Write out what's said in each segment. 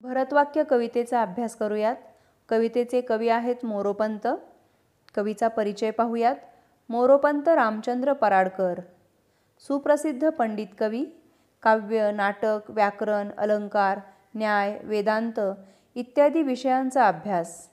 भरतवाक्य कवितेचा अभ्यास करूयात. कवितेचे कवी आहेत मोरोपंत. कवीचा परिचय पाहूयात. मोरोपंत रामचंद्र पराडकर, सुप्रसिद्ध पंडित कवी. काव्य, नाटक, व्याकरण, अलंकार, न्याय, वेदांत इत्यादी विषयांचा अभ्यास.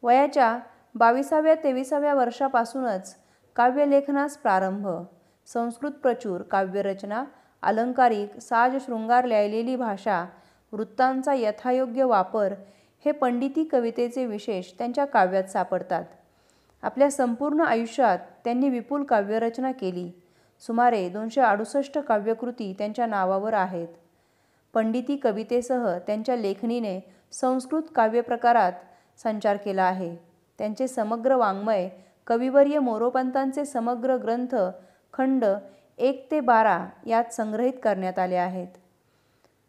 वयाच्या 22व्या-23व्या वर्षापासूनच काव्यलेखनास प्रारंभ. संस्कृत प्रचूर काव्यरचना, अलंकारिक साज शृंगार लिहिलेली भाषा, वृत्तांचा यथायोग्य वापर हे पंडिती कवितेचे विशेष त्यांच्या काव्यात सापडतात. आपल्या संपूर्ण आयुष्यात त्यांनी विपुल काव्यरचना केली. सुमारे 268 काव्यकृती त्यांच्या नावावर आहेत. पंडिती कवितेसह त्यांच्या लेखणीने संस्कृत काव्यप्रकारात संचार केला आहे. त्यांचे समग्र वाङ्मय कविवर्य मोरोपंतांचे समग्र ग्रंथ खंड 1 ते 12 यात संग्रहित करण्यात आले आहेत.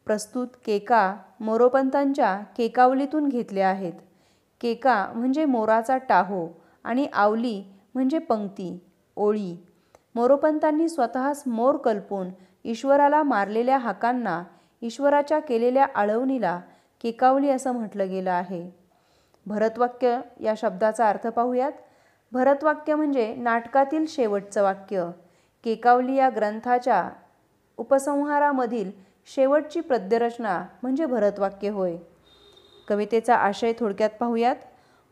प्रस्तुत केका मोरोपंतांच्या केकावलीतून घेतले आहेत. केका म्हणजे मोराचा टाहो आणि आवली म्हणजे पंक्ती, ओळी. मोरोपंतांनी स्वतःस मोर कल्पून ईश्वराला मारलेल्या हाकांना, ईश्वराच्या केलेल्या आळवणीला केकावली असं म्हटलं गेलं आहे. भरतवाक्य या शब्दाचा अर्थ पाहूयात. भरतवाक्य म्हणजे नाटकातील शेवटचं वाक्य. केकावली या ग्रंथाच्या उपसंहारामधील शेवटची पद्यरचना म्हणजे भरतवाक्य होय. कवितेचा आशय थोडक्यात पाहूयात.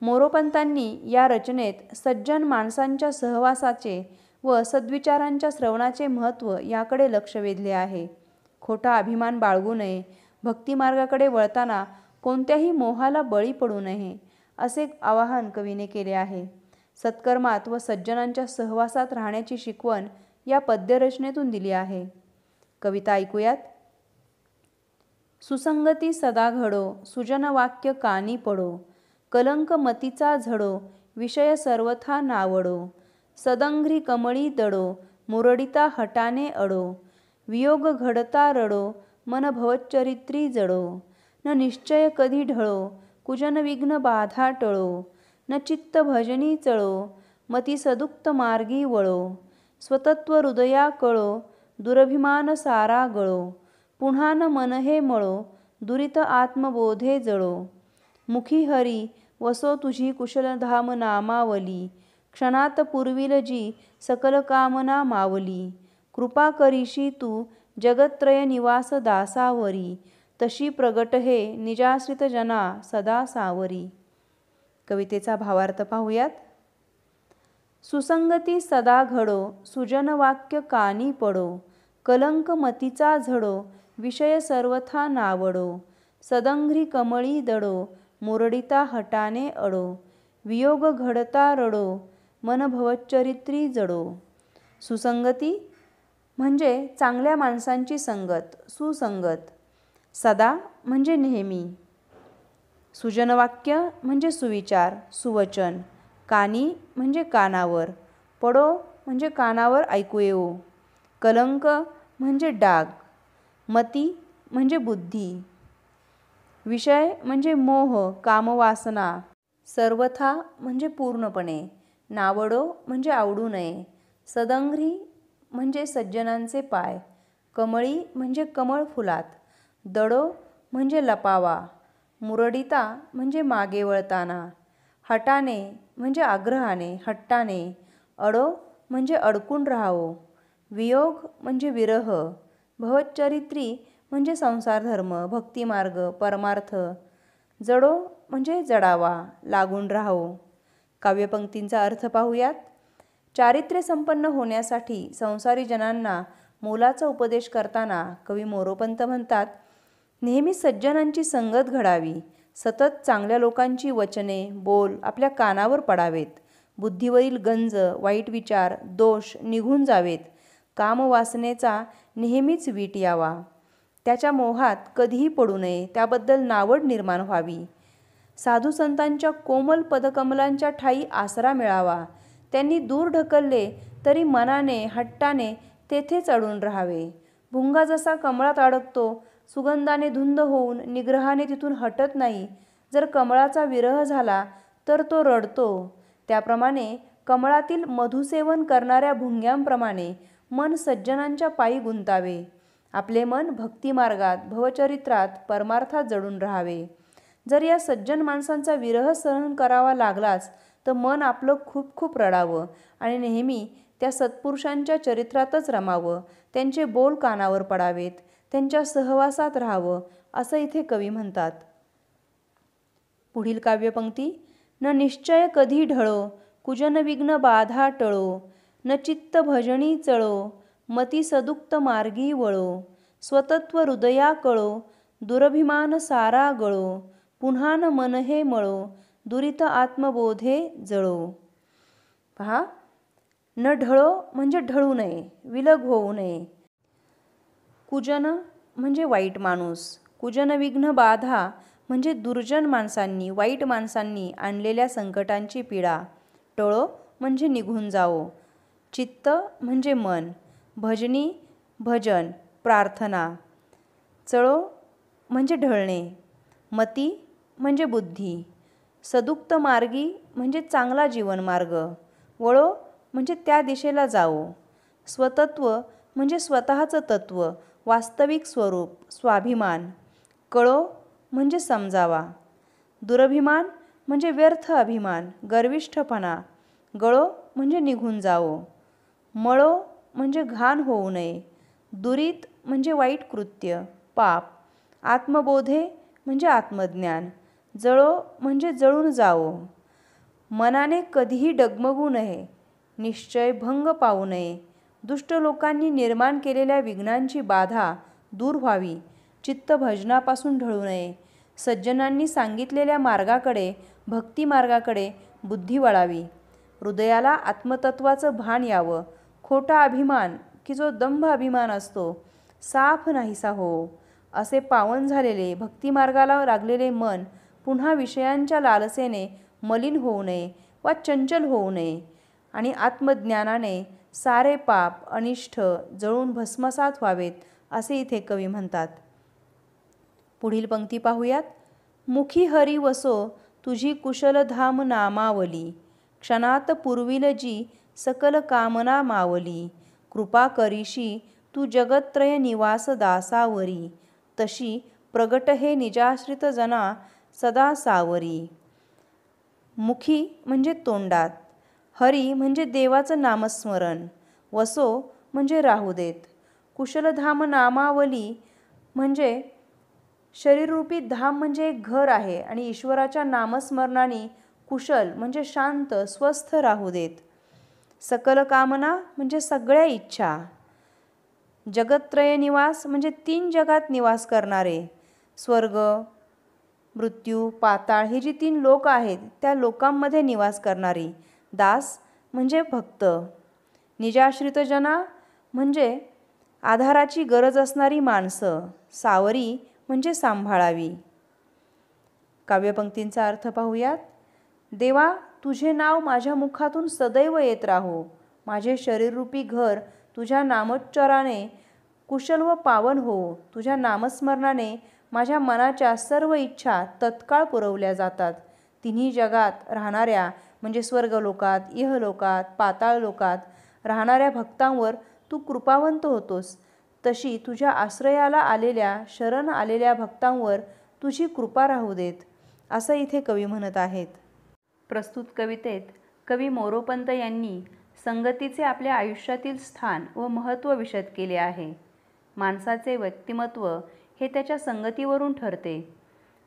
मोरोपंतांनी या रचनेत सज्जन माणसांच्या सहवासाचे व सद्विचारांच्या श्रवणाचे महत्त्व याकडे लक्ष वेधले आहे. खोटा अभिमान बाळगू नये, भक्तिमार्गाकडे वळताना कोणत्याही मोहाला बळी पडू नये असे आवाहन कवीने केले आहे. सत्कर्मात व सज्जनांच्या सहवासात राहण्याची शिकवण या पद्यरचनेतून दिली आहे. कविता ऐकूयात. सुसंगती सदा घडो, सुजन वाक्य कानी पडो, कलंक मतीचा झडो, विषय सर्वथा नावडो, सदंघ्री कमळी दडो, मुरडिता हटाने अडो, वियोग घडता रडो, मन भवच्चरित्री जडो, न निश्चय कधी ढळो, कुजन विघ्न बाधा टळो, न चित्त भजनी चळो, मती सदुक्त मार्गी वळो, स्वतत्व हृदया कळो, दुरभिमान सारा गळो, पुन्हा न मन हे मळो, दुरित आत्मबोधे जळो, मुखी हरी वसो तुझी कुशलधाम नामावली, क्षणात पुरविल जी सकल कामना मावली, कृपा करीशी तू जगत्त्रय निवास दासावरी, तशी प्रगट हे निजाश्रित जना सदा सावरी. कवितेचा भावार्थ पाहूयात. सुसंगती सदा घडो, सुजन वाक्य कानी पडो, कलंक मतीचा झडो, विषय सर्वथा नावडो, सदंघ्री कमळी दडो, मुरडिता हटाने अडो, वियोग घडता रडो, मन भवच्चरित्री जडो. सुसंगती म्हणजे चांगल्या माणसांची संगत, सुसंगत. सदा म्हणजे नेहमी. सुजनवाक्य म्हणजे सुविचार, सुवचन. कानी म्हणजे कानावर. पडो म्हणजे कानावर ऐकू येवो. कलंक म्हणजे डाग. मती म्हणजे बुद्धी. विषय म्हणजे मोह, कामवासना. सर्वथा म्हणजे पूर्णपणे. नावडो म्हणजे आवडू नये. सदंघ्री म्हणजे सज्जनांचे पाय. कमळी म्हणजे कमळ फुलात. दडो म्हणजे लपावा. मुरडिता म्हणजे मागे वळताना. हटाने म्हणजे आग्रहाने, हट्टाने. अडो म्हणजे अडकून राहावो. वियोग म्हणजे विरह. भवच्चरित्री म्हणजे संसारधर्म, भक्तिमार्ग, परमार्थ. जडो म्हणजे जडावा, लागून राहावो. काव्यपंक्तींचा अर्थ पाहूयात. चारित्र्य संपन्न होण्यासाठी संसारी जनांना मोलाचा उपदेश करताना कवी मोरोपंत म्हणतात, नेहमी सज्जनांची संगत घडावी. सतत चांगल्या लोकांची वचने, बोल आपल्या कानावर पडावेत. बुद्धीवरील गंज, वाईट विचार, दोष निघून जावेत. कामवासनेचा नेहमीच वीट यावा. त्याच्या मोहात कधीही पडू नये, त्याबद्दल नावड निर्माण व्हावी. साधू संतांच्या कोमल पदकमलांच्या ठायी आसरा मिळावा. त्यांनी दूर ढकलले तरी मनाने, हट्टाने तेथेच अडून राहावे. भुंगा जसा कमळात अडकतो, सुगंधाने धुंद होऊन निग्रहाने तिथून हटत नाही. जर कमळाचा विरह झाला तर तो रडतो. त्याप्रमाणे कमळातील मधुसेवन करणाऱ्या भुंग्यांप्रमाणे मन सज्जनांच्या पायी गुंतावे. आपले मन भक्तिमार्गात भवचरित्रात परमार्थात जडून राहावे. जर या सज्जन माणसांचा विरह सहन करावा लागलाच तर मन आपलं खूप खूप रडावं आणि नेहमी त्या सत्पुरुषांच्या चरित्रातच रमावं, त्यांचे बोल कानावर पडावेत, त्यांच्या सहवासात राहावं, असं इथे कवी म्हणतात. पुढील काव्यपंक्ती. न निश्चय कधी ढळो, कुजन विघ्न बाधा टळो, न चित्त भजनी चळो, मती सदुक्त मार्गी वळो, स्वतत्व हृदया कळो, दुरभिमान सारा गळो, पुन्हा न मन हे मळो, दुरित आत्मबोधे जळो. पहा, न ढळो म्हणजे ढळू नये, विलग होऊ नये. कुजन म्हणजे वाईट माणूस, कुजन विघ्न बाधा म्हणजे दुर्जन माणसांनी, वाईट माणसांनी आणलेल्या संकटांची पीडा. टळो म्हणजे निघून जावो. चित्त म्हणजे मन, भजनी भजन प्रार्थना. चळो म्हणजे ढळणे. मती म्हणजे बुद्धी. सदुक्त मार्गी म्हणजे चांगला जीवनमार्ग. वळो म्हणजे त्या दिशेला जावो. स्वतत्व म्हणजे स्वतःचं तत्व, वास्तविक स्वरूप, स्वाभिमान. कळो म्हणजे समजावा. दुरभिमान म्हणजे व्यर्थ अभिमान, गर्विष्ठपणा. गळो म्हणजे निघून जावो. मळो म्हणजे घाण होऊ नये. दुरीत म्हणजे वाईट कृत्य, पाप. आत्मबोधे म्हणजे आत्मज्ञान. जळो म्हणजे जळून जावो. मनाने कधीही डगमगू नये, निश्चय भंग पावू नये. दुष्ट लोकांनी निर्माण केलेल्या विघ्नांची बाधा दूर व्हावी. चित्त भजनापासून ढळू नये. सज्जनांनी सांगितलेल्या मार्गाकडे, भक्ती मार्गाकडे बुद्धी वळावी. हृदयाला आत्मतत्वाचं भान यावं. खोटा अभिमान की जो दंभ अभिमान असतो साफ नाहीसा हो. असे पावन झालेले भक्तिमार्गाला लागलेले मन पुन्हा विषयांच्या लालसेने मलिन होऊ नये वा चंचल होऊ नये आणि आत्मज्ञानाने सारे पाप अनिष्ट जळून भस्मसात व्हावेत, असे इथे कवी म्हणतात. पुढील पंक्ती पाहूयात. मुखी हरी वसो तुझी कुशलधाम नामावली, क्षणात पुरविल जी सकल कामना मावली. कृपा करीशी तू जगत्त्रय निवास दासावरी, तशी प्रगट हे निजाश्रित जना सदा सावरी. मुखी म्हणजे तोंडात, हरी म्हणजे देवाचं नामस्मरण, वसो म्हणजे राहू देत. कुशलधाम नामावली म्हणजे शरीररूपी धाम म्हणजे एक घर आहे आणि ईश्वराच्या नामस्मरणाने कुशल म्हणजे शांत स्वस्थ राहू देत. सकल कामना म्हणजे सगळ्या इच्छा. जगत्त्रय निवास म्हणजे 3 जगात निवास करणारे, स्वर्ग, मृत्यू, पाताळ ही जी 3 लोक आहेत त्या लोकांमध्ये निवास करणारी. दास म्हणजे भक्त. निजाश्रित जना म्हणजे आधाराची गरज असणारी माणसं. सावरी म्हणजे सांभाळावी. काव्यपंक्तींचा अर्थ पाहूयात. देवा, तुझे नाव माझ्या मुखातून सदैव येत राहो. माझे शरीररूपी घर तुझ्या नामोच्चाराने कुशल व पावन हो. तुझ्या नामस्मरणाने माझ्या मनाच्या सर्व इच्छा तत्काळ पुरवल्या जातात. तिन्ही जगात राहणाऱ्या म्हणजे स्वर्गलोकात, इहलोकात, पाताळ लोकात राहणाऱ्या भक्तांवर तू कृपावंत होतोस. तशी तुझ्या आश्रयाला आलेल्या, शरण आलेल्या भक्तांवर तुझी कृपा राहू देत, असं इथे कवी म्हणत आहेत. प्रस्तुत कवितेत कवी मोरोपंत यांनी संगतीचे आपल्या आयुष्यातील स्थान व महत्त्व विशद केले आहे. माणसाचे व्यक्तिमत्व हे त्याच्या संगतीवरून ठरते.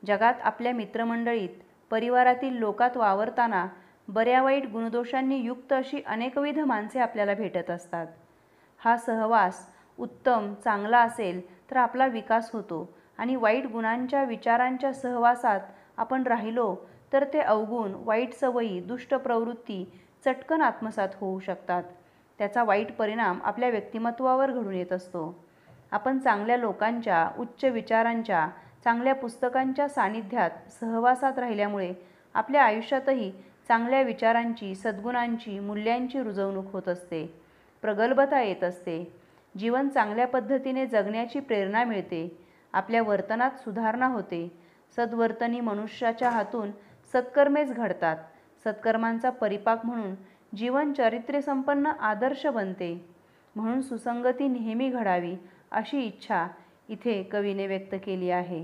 जगात आपल्या मित्रमंडळीत, परिवारातील लोकात वावरताना बऱ्या वाईट गुणदोषांनी युक्त अशी अनेकविध माणसे आपल्याला भेटत असतात. हा सहवास उत्तम चांगला असेल तर आपला विकास होतो आणि वाईट गुणांच्या विचारांच्या सहवासात आपण राहिलो तर ते अवगुण, वाईट सवयी, दुष्ट प्रवृत्ती चटकन आत्मसात होऊ शकतात. त्याचा वाईट परिणाम आपल्या व्यक्तिमत्वावर घडून येत असतो. आपण चांगल्या लोकांच्या, उच्च विचारांच्या, चांगल्या पुस्तकांच्या सानिध्यात सहवासात राहिल्यामुळे आपल्या आयुष्यातही चांगल्या विचारांची, सद्गुणांची, मूल्यांची रुजवणूक होत असते. प्रगल्भता येत असते. जीवन चांगल्या पद्धतीने जगण्याची प्रेरणा मिळते. आपल्या वर्तनात सुधारणा होते. सद्वर्तनी मनुष्याच्या हातून सत्कर्मेच घडतात. सत्कर्मांचा परिपाक म्हणून जीवन चारित्र्यसंपन्न आदर्श बनते. म्हणून सुसंगती नेहमी घडावी अशी इच्छा इथे कवीने व्यक्त केली आहे.